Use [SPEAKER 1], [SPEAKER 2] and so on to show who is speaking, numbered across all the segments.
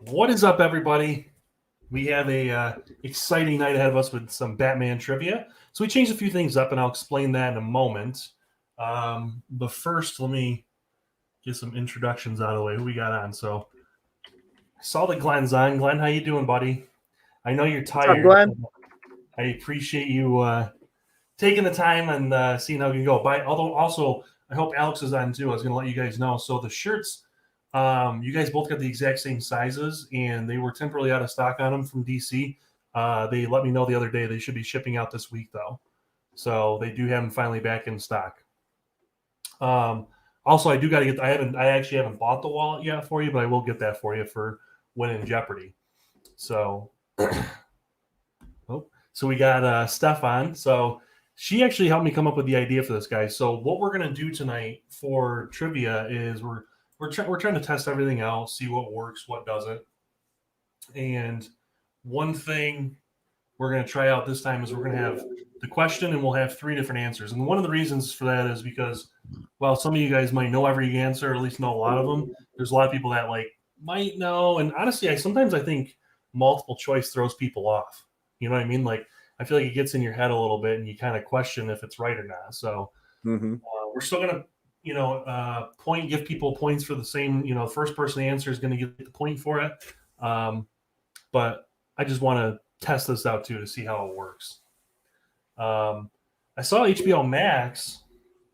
[SPEAKER 1] What is up, everybody? We have a exciting night ahead of us with some Batman trivia. So we changed a few things up, and I'll explain that in a moment. But first, let me get some introductions out of the way. Who we got on? So I saw that Glenn's on. Glenn, how you doing, buddy? I know you're
[SPEAKER 2] What's up,
[SPEAKER 1] tired.
[SPEAKER 2] Glenn?
[SPEAKER 1] I appreciate you taking the time and seeing how you go. Although also, I hope Alex is on too. I was going to let you guys know. So the shirts. You guys both got the exact same sizes, and they were temporarily out of stock on them from DC. They let me know the other day they should be shipping out this week, though. So they do have them finally back in stock. Also, I do got to get. I actually haven't bought the wallet yet for you, but I will get that for you for winning Jeopardy. So, so we got Steph on. So she actually helped me come up with the idea for this, guys. So what we're gonna do tonight for trivia is we're trying to test everything out, see what works, what doesn't. And one thing we're going to try out this time is we're going to have the question and we'll have three different answers. And one of the reasons for that is because, well, some of you guys might know every answer, or at least know a lot of them. There's a lot of people that might know. And honestly, sometimes I think multiple choice throws people off. You know what I mean? Like, I feel like it gets in your head a little bit and you kind of question if it's right or not. So we're still going to give people points for the same, the first person to answer is going to get the point for it. But I just want to test this out too to see how it works. I saw HBO Max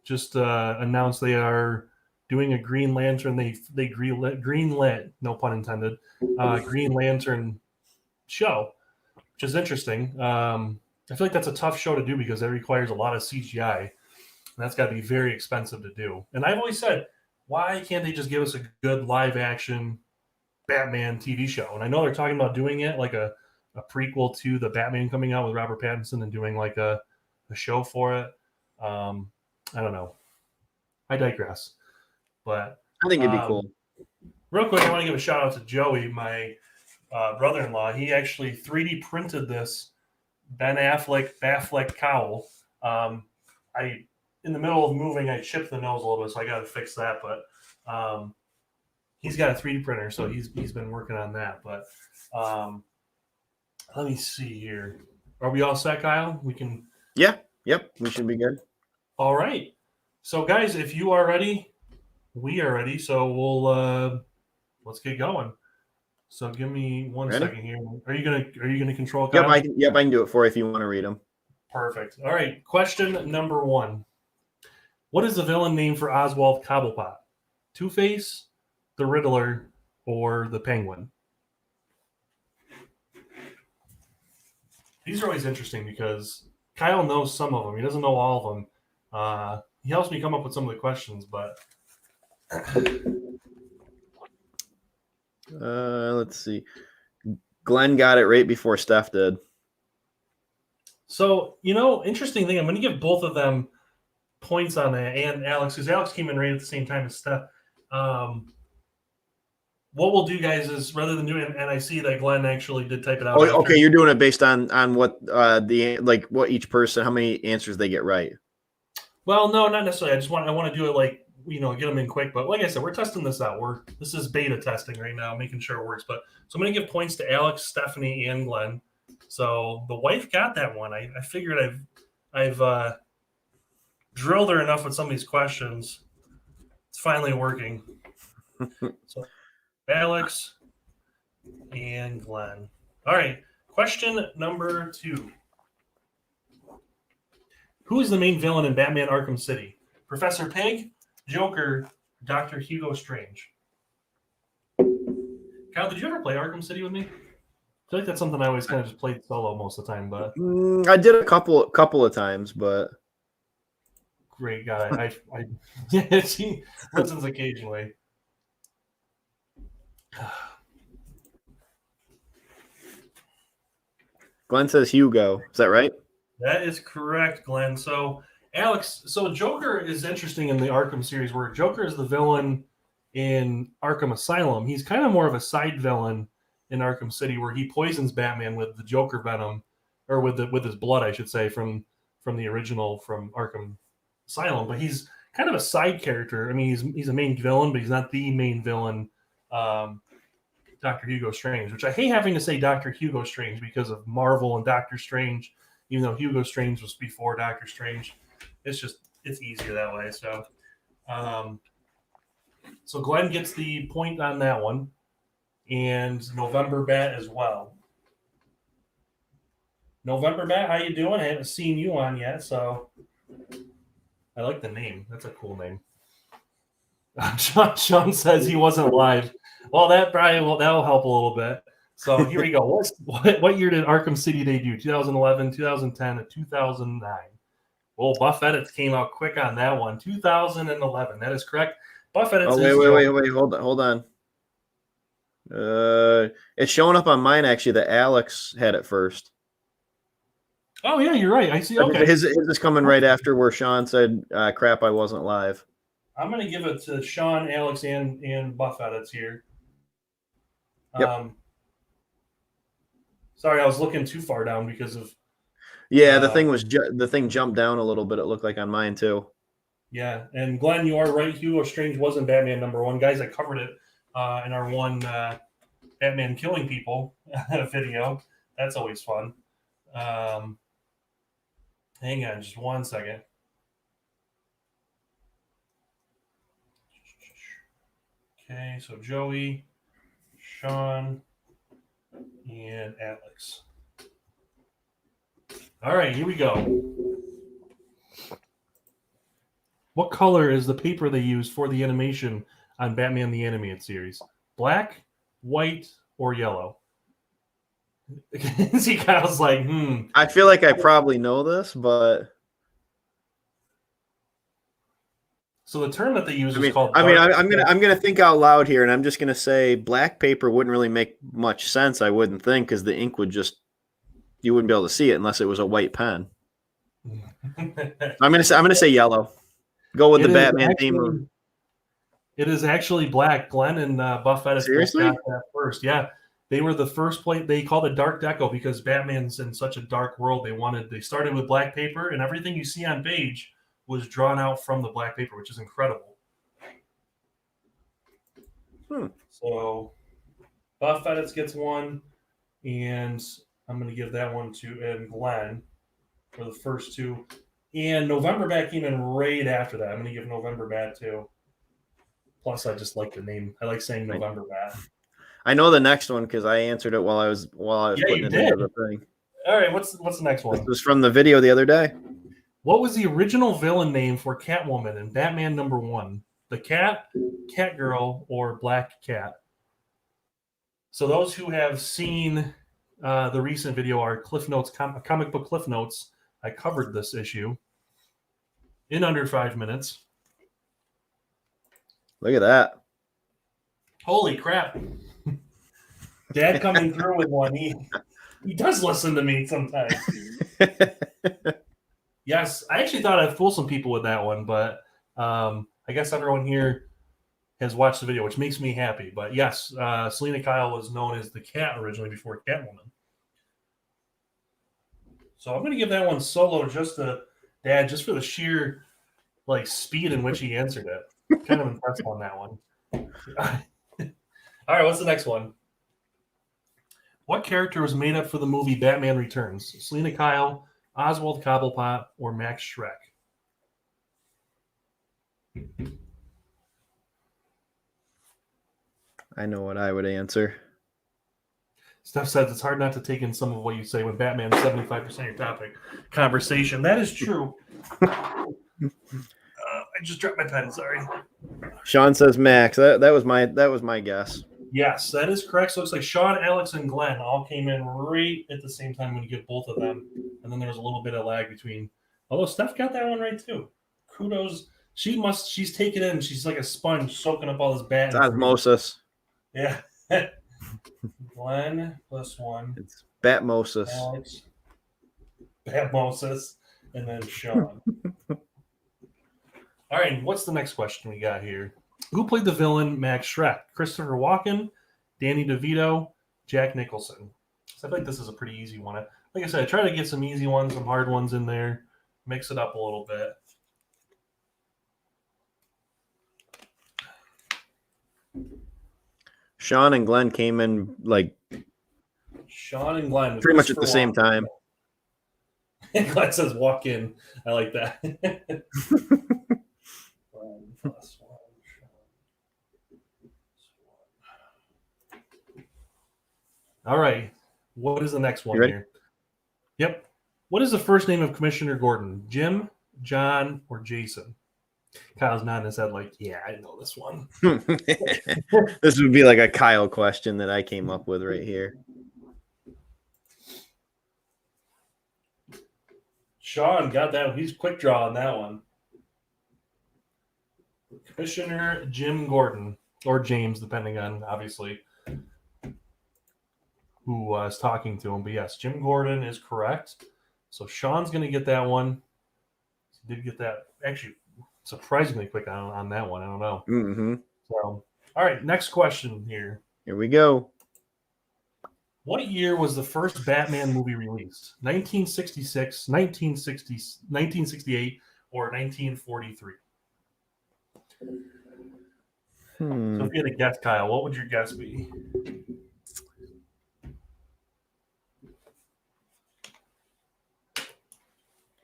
[SPEAKER 1] just announced they are doing a Green Lantern. They greenlit, no pun intended, Green Lantern show, which is interesting. I feel like that's a tough show to do because it requires a lot of CGI. And that's got to be very expensive to do. And I've always said, why can't they just give us a good live action Batman TV show? And I know they're talking about doing it like a prequel to the Batman coming out with Robert Pattinson and doing like a show for it. I don't know. I digress. But
[SPEAKER 2] I think it'd be cool.
[SPEAKER 1] Real quick, I want to give a shout out to Joey, my brother-in-law. He actually 3D printed this Ben Affleck cowl. In the middle of moving, I chipped the nose a little bit, so I got to fix that. But he's got a 3D printer, so he's been working on that. But let me see here. Are we all set, Kyle? We can.
[SPEAKER 2] Yeah. Yep. We should be good.
[SPEAKER 1] All right. So, guys, if you are ready, we are ready. So we'll let's get going. So give me one second here. Are you gonna control Kyle?
[SPEAKER 2] I can do it for you if you want to read them.
[SPEAKER 1] Perfect. All right. Question number 1. What is the villain name for Oswald Cobblepot? Two-Face, the Riddler, or the Penguin? These are always interesting because Kyle knows some of them. He doesn't know all of them. He helps me come up with some of the questions, but
[SPEAKER 2] let's see. Glenn got it right before Steph did.
[SPEAKER 1] So, interesting thing, I'm going to give both of them points on that, and Alex, because Alex came in right at the same time as Steph. What we'll do, guys, is rather than doing it, and I see that Glenn actually did type it out.
[SPEAKER 2] Oh, okay, you're doing it based on what what each person, how many answers they get right.
[SPEAKER 1] Well, no, not necessarily. I want to do it get them in quick. But like I said, we're testing this out. This is beta testing right now, making sure it works. But so I'm going to give points to Alex, Stephanie, and Glenn. So the wife got that one. I figured I've drilled her enough with some of these questions. It's finally working. So Alex and Glenn. All right. Question number 2. Who is the main villain in Batman Arkham City? Professor Pig, Joker, Dr. Hugo Strange? Kyle, did you ever play Arkham City with me? I feel like that's something I always kind of just played solo most of the time. But
[SPEAKER 2] I did a couple of times, but
[SPEAKER 1] great guy. I he listens occasionally.
[SPEAKER 2] Glenn says Hugo. Is that right?
[SPEAKER 1] That is correct, Glenn. So, Alex, Joker is interesting in the Arkham series where Joker is the villain in Arkham Asylum. He's kind of more of a side villain in Arkham City where he poisons Batman with the Joker venom, or with his blood, I should say, from the original from Arkham Asylum. But he's kind of a side character. I mean, he's a main villain, but he's not the main villain Dr. Hugo Strange, which I hate having to say Dr. Hugo Strange because of Marvel and Doctor Strange, even though Hugo Strange was before Doctor Strange. It's easier that way. So Glenn gets the point on that one, and November Bat as well. November Bat, how you doing? I haven't seen you on yet, so I like the name. That's a cool name. Sean says he wasn't live. Well, that'll help a little bit. So here we go. What year did Arkham City debut? 2011, 2010, and 2009. Well, Buff Edits came out quick on that one. 2011. That is correct. Buff Edits.
[SPEAKER 2] Oh, wait. Hold on. It's showing up on mine actually that Alex had it first.
[SPEAKER 1] Oh yeah, you're right. I see. Okay,
[SPEAKER 2] his is coming right after where Sean said, "Crap, I wasn't live."
[SPEAKER 1] I'm going to give it to Sean, Alex, and Buff Edits here.
[SPEAKER 2] Yep.
[SPEAKER 1] Sorry, I was looking too far down because of.
[SPEAKER 2] Yeah, the thing jumped down a little bit. It looked like on mine too.
[SPEAKER 1] Yeah, and Glenn, you are right. Hugo Strange wasn't Batman #1, guys. I covered it in our one Batman killing people video. That's always fun. Hang on, just 1 second. Okay, so Joey, Sean, and Alex. All right, here we go. What color is the paper they use for the animation on Batman the Animated Series? Black, white, or yellow? See, Kyle's like,
[SPEAKER 2] I feel like I probably know this, but
[SPEAKER 1] so the term that they use is called.
[SPEAKER 2] I'm gonna think out loud here, and I'm just gonna say black paper wouldn't really make much sense. I wouldn't think because the ink would you wouldn't be able to see it unless it was a white pen. I'm gonna say yellow. Go with the Batman theme.
[SPEAKER 1] It is actually black. Glenn and Buff Edits
[SPEAKER 2] Seriously?
[SPEAKER 1] got that first. Yeah. They were the first play. They called it dark deco because Batman's in such a dark world. They started with black paper, and everything you see on page was drawn out from the black paper, which is incredible. So Buff Edits gets one, and I'm going to give that one to Glenn for the first two. And November Bat came in right after that. I'm going to give November Bat too. Plus, I just like the name. I like saying November Bat.
[SPEAKER 2] I know the next one because I answered it while I was putting it into the thing.
[SPEAKER 1] All right, what's the next one?
[SPEAKER 2] This was from the video the other day.
[SPEAKER 1] What was the original villain name for Catwoman in Batman #1? The Cat, Catgirl, or Black Cat? So those who have seen the recent video are Cliff Notes, comic book Cliff Notes. I covered this issue in under 5 minutes.
[SPEAKER 2] Look at that.
[SPEAKER 1] Holy crap. Dad coming through with one. He does listen to me sometimes. Yes, I actually thought I'd fool some people with that one, but I guess everyone here has watched the video, which makes me happy. But yes, Selena Kyle was known as the Cat originally before Catwoman. So I'm going to give that one solo just to Dad, just for the sheer speed in which he answered it. Kind of impressed on that one. All right, what's the next one? What character was made up for the movie Batman Returns? Selena Kyle, Oswald Cobblepot, or Max Schreck?
[SPEAKER 2] I know what I would answer.
[SPEAKER 1] Steph says it's hard not to take in some of what you say when Batman is 75% of your topic conversation. That is true. I just dropped my pen. Sorry.
[SPEAKER 2] Sean says Max. That was my guess.
[SPEAKER 1] Yes, that is correct. So it looks like Sean, Alex, and Glenn all came in right at the same time when you give both of them. And then there was a little bit of lag between. Although Steph got that one right too. Kudos. She's taken in. She's like a sponge soaking up all this bad.
[SPEAKER 2] It's osmosis.
[SPEAKER 1] Yeah. Glenn +1.
[SPEAKER 2] It's Batmosis.
[SPEAKER 1] Alex. Batmosis. And then Sean. All right, what's the next question we got here? Who played the villain Max Schreck? Christopher Walken, Danny DeVito, Jack Nicholson. So I think this is a pretty easy one. Like I said, I try to get some easy ones, some hard ones in there, mix it up a little bit.
[SPEAKER 2] Sean and Glenn came in like
[SPEAKER 1] Sean and Glenn.
[SPEAKER 2] pretty much at the same time.
[SPEAKER 1] Glenn says, "Walk in." I like that. All right. What is the next one here? Yep. What is the first name of Commissioner Gordon? Jim, John, or Jason? Kyle's nodding his head like, yeah, I know this one.
[SPEAKER 2] This would be like a Kyle question that I came up with right here.
[SPEAKER 1] Sean got that. He's quick draw on that one. Commissioner Jim Gordon, or James, depending on, obviously, who was talking to him. But yes, Jim Gordon is correct. So Sean's going to get that one. He did get that. Actually, surprisingly quick on that one. I don't know.
[SPEAKER 2] Mm-hmm.
[SPEAKER 1] So, all right, next question here.
[SPEAKER 2] Here we go.
[SPEAKER 1] What year was the first Batman movie released? 1966, 1968, or 1943? So if you had a guess, Kyle, what would your guess be?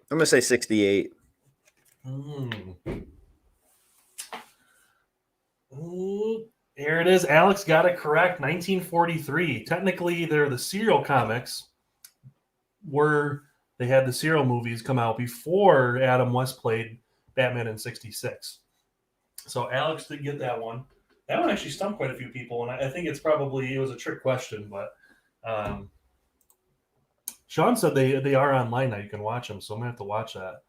[SPEAKER 2] I'm going to say 68.
[SPEAKER 1] Here it is. Alex got it correct. 1943. Technically, they're the serial comics where they had the serial movies come out before Adam West played Batman in 66. So Alex did get that one. That one actually stumped quite a few people, and I think it was a trick question, but Sean said they are online now. You can watch them, so I'm gonna have to watch that.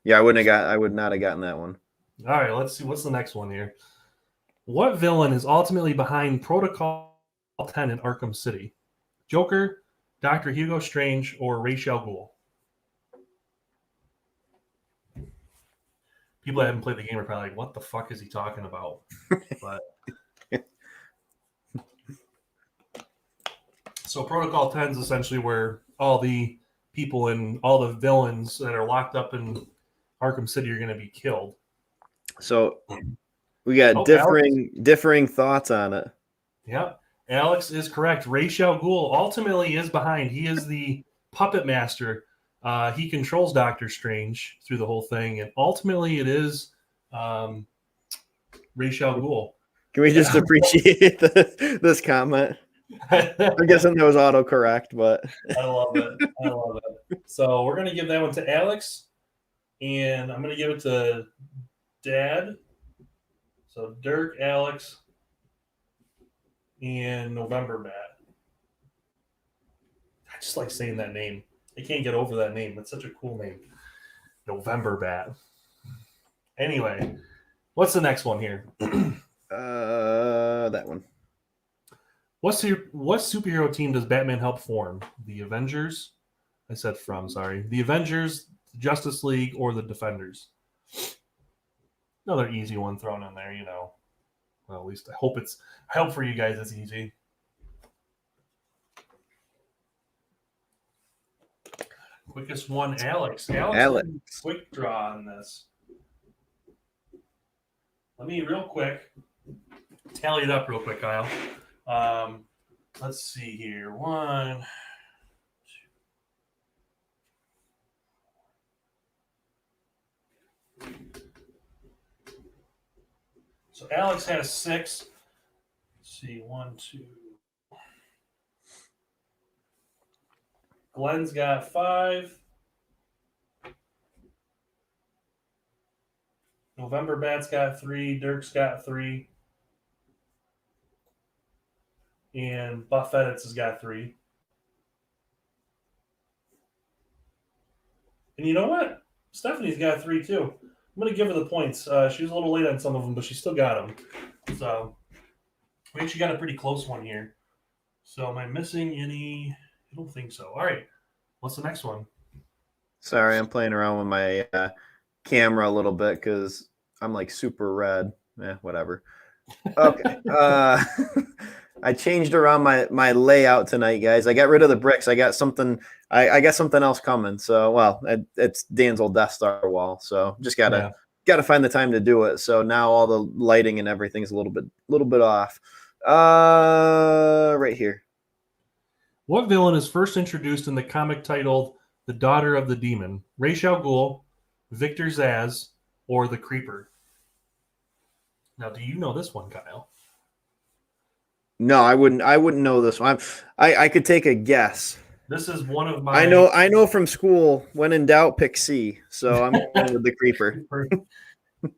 [SPEAKER 2] Yeah, I would not have gotten that one.
[SPEAKER 1] All right, let's see. What's the next one here? What villain is ultimately behind Protocol 10 in Arkham City? Joker, Dr. Hugo Strange, or Ra's al Ghul? People that haven't played the game are probably like, what the fuck is he talking about? But so Protocol 10 is essentially where all the people and all the villains that are locked up in Arkham City are going to be killed.
[SPEAKER 2] So we got differing thoughts on it.
[SPEAKER 1] Yep. Alex is correct. Ra's al Ghul ultimately is behind. He is the puppet master. He controls Doctor Strange through the whole thing, and ultimately it is Ra's al Ghul.
[SPEAKER 2] Can we just appreciate this comment? I'm guessing that was autocorrect, but
[SPEAKER 1] I love it. So we're gonna give that one to Alex, and I'm gonna give it to Dad. So Dirk, Alex, and November Bat. I just like saying that name. I can't get over that name. It's such a cool name. November Bat. Anyway, what's the next one here?
[SPEAKER 2] That one.
[SPEAKER 1] What superhero team does Batman help form? The Avengers? I said from, sorry. The Avengers, the Justice League, or the Defenders? Another easy one thrown in there, you know. Well, at least I hope for you guys it's easy. Quickest one, Alex. Alex. Quick draw on this. Let me real quick tally it up real quick, Kyle. Let's see here. 1, 2. So Alex has 6. Let's see, 1, 2. Glenn's got 5. November Bat's got 3. Dirk's got 3. And Buff Edits has got 3. And you know what? Stephanie's got 3 too. I'm going to give her the points. She was a little late on some of them, but she still got them. So we actually got a pretty close one here. So am I missing any? I don't think so. All right. What's the next one?
[SPEAKER 2] Sorry, I'm playing around with my camera a little bit because I'm like super red. Whatever. Okay. I changed around my layout tonight, guys. I got rid of the bricks. I got something. I got something else coming. So, well, it's Dan's old Death Star wall. So just gotta got to find the time to do it. So now all the lighting and everything's a little bit off. Right here.
[SPEAKER 1] What villain is first introduced in the comic titled The Daughter of the Demon? Ra's al Ghul, Victor Zsasz, or the Creeper? Now, do you know this one, Kyle?
[SPEAKER 2] No, I wouldn't know this one. I could take a guess.
[SPEAKER 1] This is one of my.
[SPEAKER 2] I know from school. When in doubt, pick C. So I'm going with the Creeper.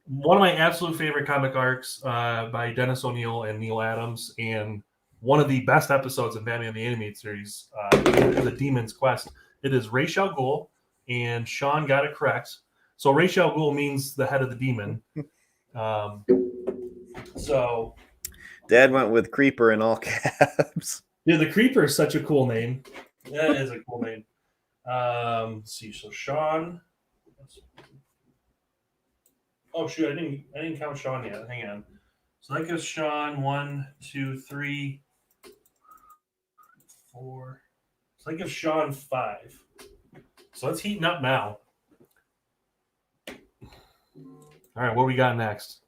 [SPEAKER 1] One of my absolute favorite comic arcs by Dennis O'Neil and Neil Adams, and one of the best episodes of Batman the Animated Series, The Demon's Quest. It is Ra's al Ghul, and Sean got it correct. So Ra's al Ghul means the head of the demon. So
[SPEAKER 2] Dad went with Creeper in all caps.
[SPEAKER 1] Dude, the Creeper is such a cool name. That is a cool name. Let's see. So Sean. Oh shoot, I didn't count Sean yet. Hang on. So that gives Sean 1, 2, 3, 4. So that gives Sean 5. So it's heating up now. All right, what we got next?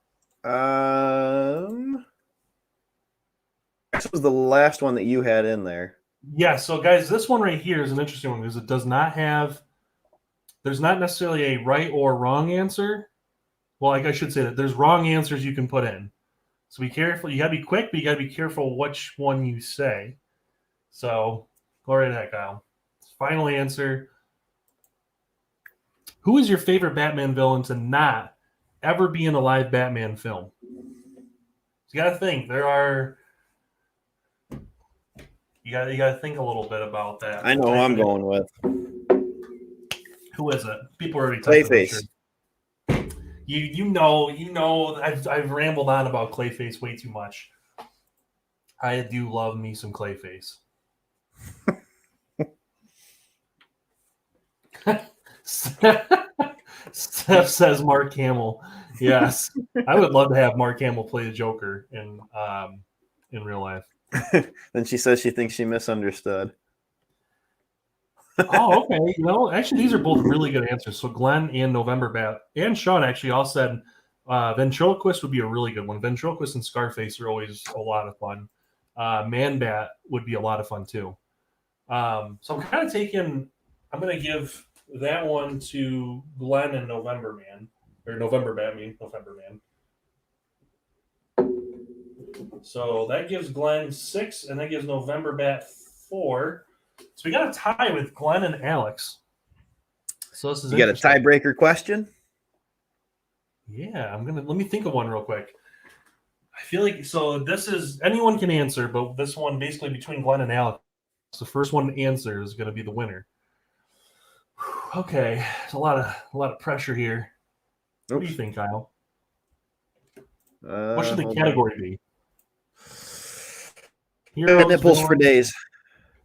[SPEAKER 2] This was the last one that you had in there.
[SPEAKER 1] Yeah, so guys, this one right here is an interesting one because it does not have. There's not necessarily a right or wrong answer. Well, like I should say that there's wrong answers you can put in. So be careful. You got to be quick, but you got to be careful which one you say. So go right ahead, Kyle. Final answer. Who is your favorite Batman villain to not ever be in a live Batman film? So you got to think. There are. You got to think a little bit about that.
[SPEAKER 2] I know who I'm going with.
[SPEAKER 1] Who is it? People are already talking.
[SPEAKER 2] Clayface.
[SPEAKER 1] You know. I've rambled on about Clayface way too much. I do love me some Clayface. Steph says Mark Hamill. Yes, I would love to have Mark Hamill play the Joker in real life.
[SPEAKER 2] Then she says she thinks she misunderstood.
[SPEAKER 1] Oh, okay. Actually, these are both really good answers. So Glenn and November Bat and Sean actually all said Ventriloquist would be a really good one. Ventriloquist and Scarface are always a lot of fun. Man Bat would be a lot of fun too. So I'm kind of taking. I'm going to give that one to Glenn and November Man, or November Bat. November Man. So that gives Glenn 6, and that gives November Bat 4. So we got a tie with Glenn and Alex. So this is
[SPEAKER 2] you got a tiebreaker question?
[SPEAKER 1] Yeah, let me think of one real quick. I feel like this is anyone can answer, but this one basically between Glenn and Alex, the first one to answer is going to be the winner. Okay, it's a lot of pressure here. What do you think, Kyle? What should the category be?
[SPEAKER 2] Heroes, nipples for days.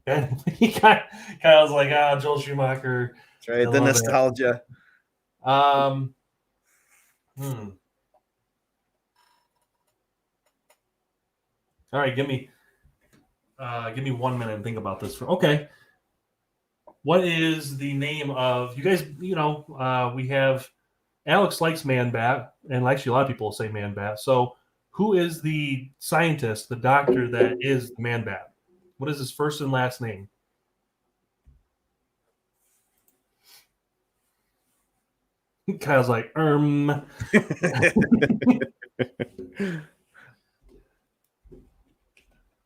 [SPEAKER 1] And Kyle's like, Joel Schumacher.
[SPEAKER 2] That's right, the nostalgia.
[SPEAKER 1] All right, give me 1 minute and think about this. Okay. What is the name of you guys? We have Alex likes Man Bat, and actually a lot of people say Man Bat. So who is the scientist, the doctor that is the Man Bat? What is his first and last name? Kyle's like,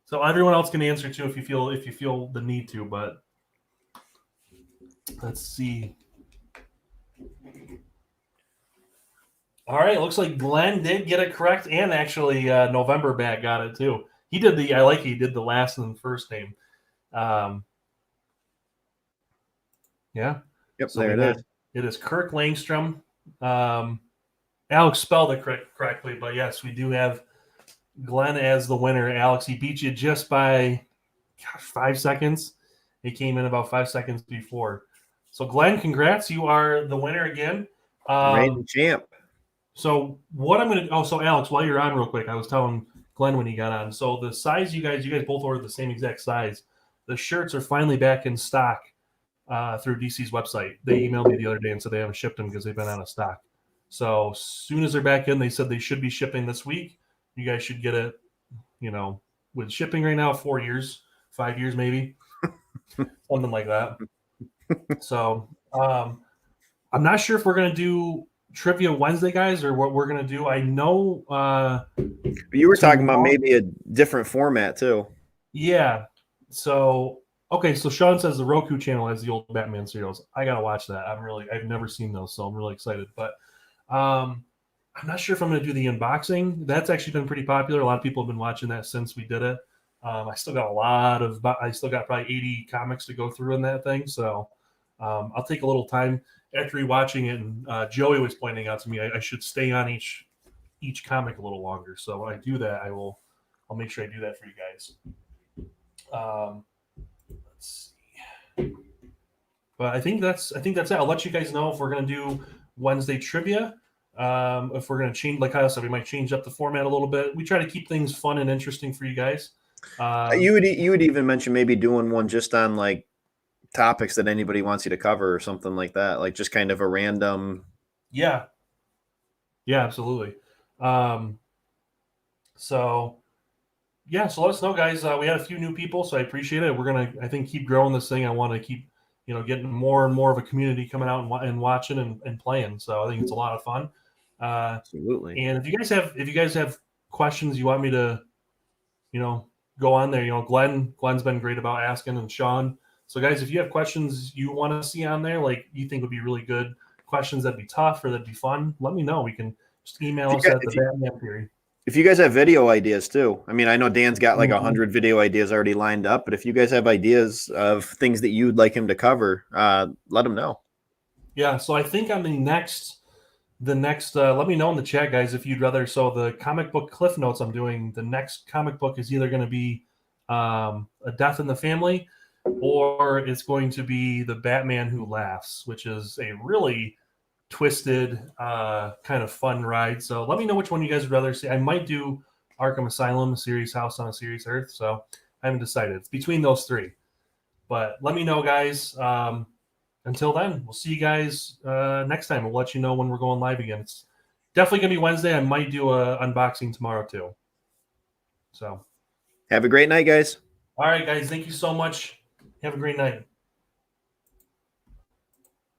[SPEAKER 1] So everyone else can answer too if you feel the need to, but let's see. All right, looks like Glenn did get it correct, and actually November Bat got it too. He did he did the last and the first name. Yeah.
[SPEAKER 2] Yep,
[SPEAKER 1] So
[SPEAKER 2] there it is.
[SPEAKER 1] It is Kirk Langstrom. Alex spelled it correctly, but yes, we do have Glenn as the winner. Alex, he beat you just by 5 seconds. He came in about 5 seconds before. So Glenn, congrats. You are the winner again.
[SPEAKER 2] Reigning champ.
[SPEAKER 1] So what I'm going to – so Alex, while you're on real quick, I was telling Glenn when he got on. So the size you guys both ordered the same exact size. The shirts are finally back in stock through DC's website. They emailed me the other day and said they haven't shipped them because they've been out of stock. So as soon as they're back in, they said they should be shipping this week. You guys should get it, with shipping right now, 4 years, 5 years maybe, something like that. So I'm not sure if we're gonna do Trivia Wednesday, guys, or what we're gonna do. I know
[SPEAKER 2] You were talking about
[SPEAKER 1] tomorrow.
[SPEAKER 2] maybe a different format too.
[SPEAKER 1] Yeah. So okay, so Sean says the Roku channel has the old Batman serials. I gotta watch that. I've never seen those, so I'm really excited. But I'm not sure if I'm gonna do the unboxing. That's actually been pretty popular. A lot of people have been watching that since we did it. I still got I still got probably 80 comics to go through in that thing. So I'll take a little time after rewatching it. And Joey was pointing out to me I should stay on each comic a little longer. So when I do that, I'll make sure I do that for you guys. Let's see. But I think that's it. I'll let you guys know if we're gonna do Wednesday trivia. If we're gonna change, like Kyle said, we might change up the format a little bit. We try to keep things fun and interesting for you guys.
[SPEAKER 2] You would even mention maybe doing one just on like topics that anybody wants you to cover or something like that, like just kind of a random.
[SPEAKER 1] Yeah, absolutely. So yeah, so let us know, guys. We had a few new people, so I appreciate it. We're gonna, I think, keep growing this thing. I want to keep, getting more and more of a community coming out and watching and playing. So I think it's a lot of fun.
[SPEAKER 2] Absolutely.
[SPEAKER 1] And if you guys have questions you want me to, go on there, Glenn's been great about asking, and Sean. So guys, if you have questions you want to see on there, like you think would be really good questions that'd be tough or that'd be fun, let me know. We can just email us at the Batman Theory.
[SPEAKER 2] If you guys have video ideas too, I mean, I know Dan's got like 100 video ideas already lined up, but if you guys have ideas of things that you'd like him to cover, let him know.
[SPEAKER 1] Yeah, so I think on the next, let me know in the chat, guys, if you'd rather. So the comic book cliff notes I'm doing, the next comic book is either going to be A Death in the Family, or it's going to be The Batman Who Laughs, which is a really twisted, kind of fun ride. So let me know which one you guys would rather see. I might do Arkham Asylum, a serious house on a serious earth. So I haven't decided. It's between those three. But let me know, guys. Until then, we'll see you guys next time. We'll let you know when we're going live again. It's definitely going to be Wednesday. I might do a unboxing tomorrow too. So
[SPEAKER 2] have a great night, guys.
[SPEAKER 1] All right, guys. Thank you so much. Have a great night.